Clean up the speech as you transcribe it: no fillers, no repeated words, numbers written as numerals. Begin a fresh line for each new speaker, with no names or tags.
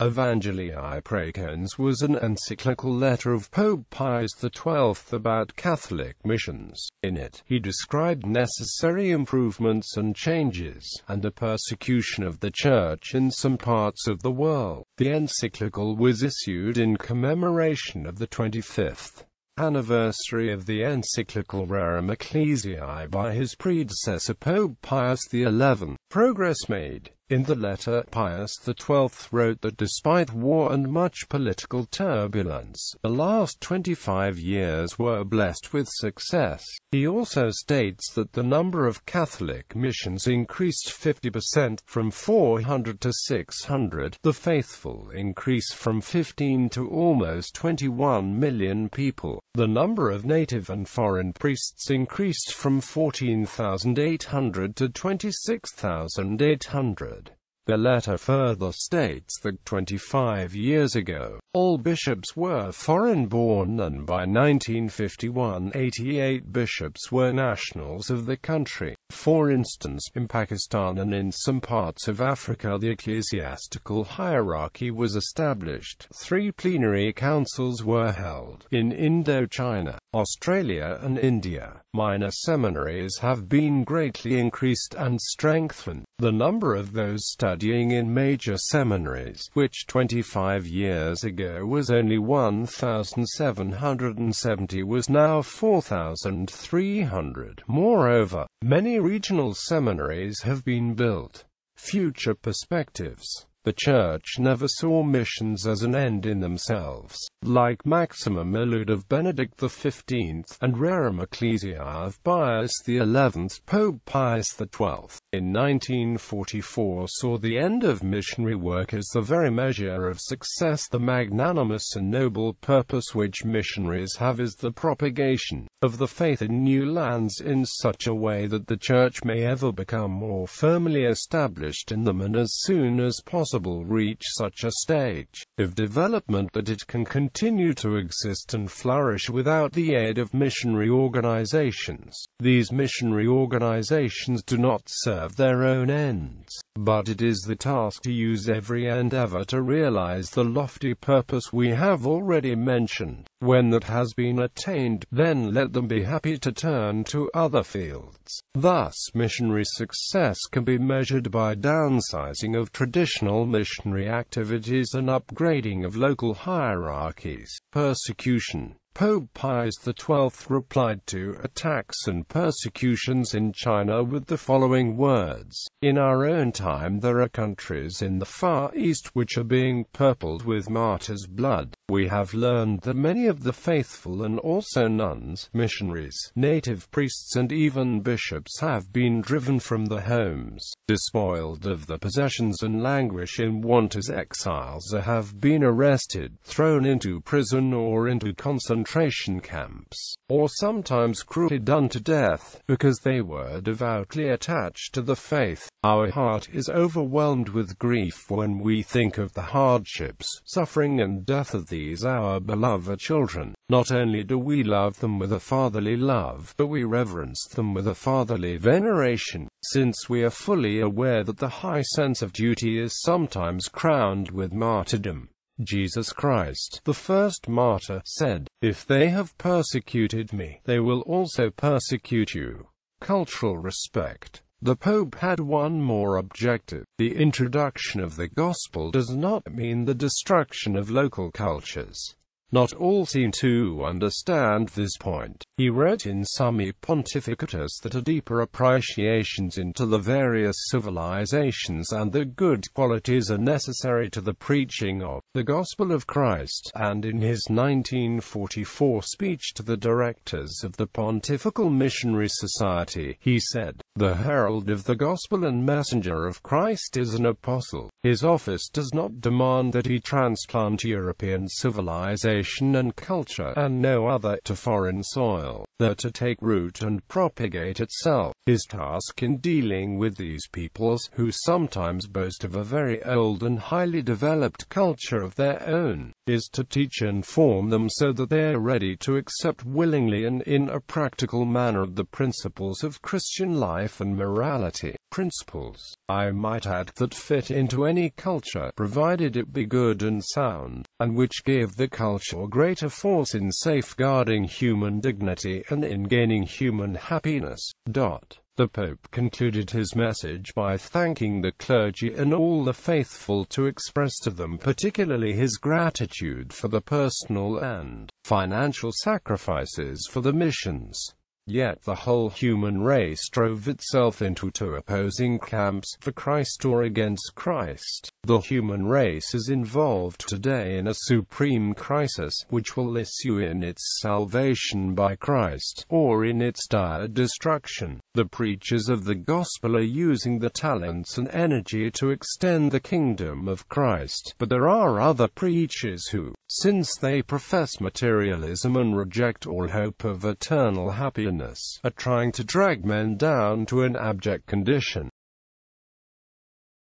Evangelii praecones was an encyclical letter of Pope Pius XII about Catholic missions. In it, he described necessary improvements and changes, and the persecution of the Church in some parts of the world. The encyclical was issued in commemoration of the 25th anniversary of the encyclical Rerum Ecclesiae by his predecessor Pope Pius XI. Progress made. In the letter, Pius XII wrote that despite war and much political turbulence, the last 25 years were blessed with success. He also states that the number of Catholic missions increased 50% from 400 to 600, the faithful increase from 15 to almost 21 million people. The number of native and foreign priests increased from 14,800 to 26,800. The letter further states that 25 years ago, all bishops were foreign-born, and by 1951, 88 bishops were nationals of the country. For instance, in Pakistan and in some parts of Africa, the ecclesiastical hierarchy was established. 3 plenary councils were held. In Indochina, Australia and India, minor seminaries have been greatly increased and strengthened. The number of those studying in major seminaries, which 25 years ago was only 1,770, was now 4,300. Moreover, many regional seminaries have been built. Future perspectives. The Church never saw missions as an end in themselves, like Maxima Melud of Benedict XV, and Rerum Ecclesiae of Pius XI. Pope Pius XII, in 1944, saw the end of missionary work as the very measure of success. The magnanimous and noble purpose which missionaries have is the propagation of the faith in new lands in such a way that the Church may ever become more firmly established in them, and as soon as possible reach such a stage of development that it can continue to exist and flourish without the aid of missionary organizations. These missionary organizations do not serve their own ends, but it is the task to use every endeavor to realize the lofty purpose we have already mentioned. When that has been attained, then let them be happy to turn to other fields. Thus, missionary success can be measured by downsizing of traditional missionary activities and upgrading of local hierarchies. Persecution. Pope Pius XII replied to attacks and persecutions in China with the following words: "In our own time there are countries in the Far East which are being purpled with martyrs' blood. We have learned that many of the faithful and also nuns, missionaries, native priests and even bishops have been driven from their homes, despoiled of their possessions and languish in want as exiles, or have been arrested, thrown into prison or into concentration camps, or sometimes cruelly done to death, because they were devoutly attached to the faith. Our heart is overwhelmed with grief when we think of the hardships, suffering and death of these our beloved children. Not only do we love them with a fatherly love, but we reverence them with a fatherly veneration, since we are fully aware that the high sense of duty is sometimes crowned with martyrdom. Jesus Christ, the first martyr, said, 'If they have persecuted me, they will also persecute you.'" Cultural respect. The Pope had one more objective. The introduction of the Gospel does not mean the destruction of local cultures. Not all seem to understand this point. He wrote in Summi Pontificatus that a deeper appreciations into the various civilizations and the good qualities are necessary to the preaching of the Gospel of Christ, and in his 1944 speech to the directors of the Pontifical Missionary Society, he said, "The herald of the Gospel and messenger of Christ is an apostle. His office does not demand that he transplant European civilization and culture, and no other, to foreign soil. there to take root and propagate itself. His task in dealing with these peoples, who sometimes boast of a very old and highly developed culture of their own, is to teach and form them so that they are ready to accept willingly and in a practical manner the principles of Christian life and morality. Principles, I might add, that fit into any culture, provided it be good and sound, and which give the culture greater force in safeguarding human dignity and in gaining human happiness. The Pope concluded his message by thanking the clergy and all the faithful to express to them particularly his gratitude for the personal and financial sacrifices for the missions. Yet the whole human race drove itself into two opposing camps, for Christ or against Christ. The human race is involved today in a supreme crisis, which will issue in its salvation by Christ, or in its dire destruction. The preachers of the gospel are using the talents and energy to extend the kingdom of Christ, but there are other preachers who, since they profess materialism and reject all hope of eternal happiness, are trying to drag men down to an abject condition.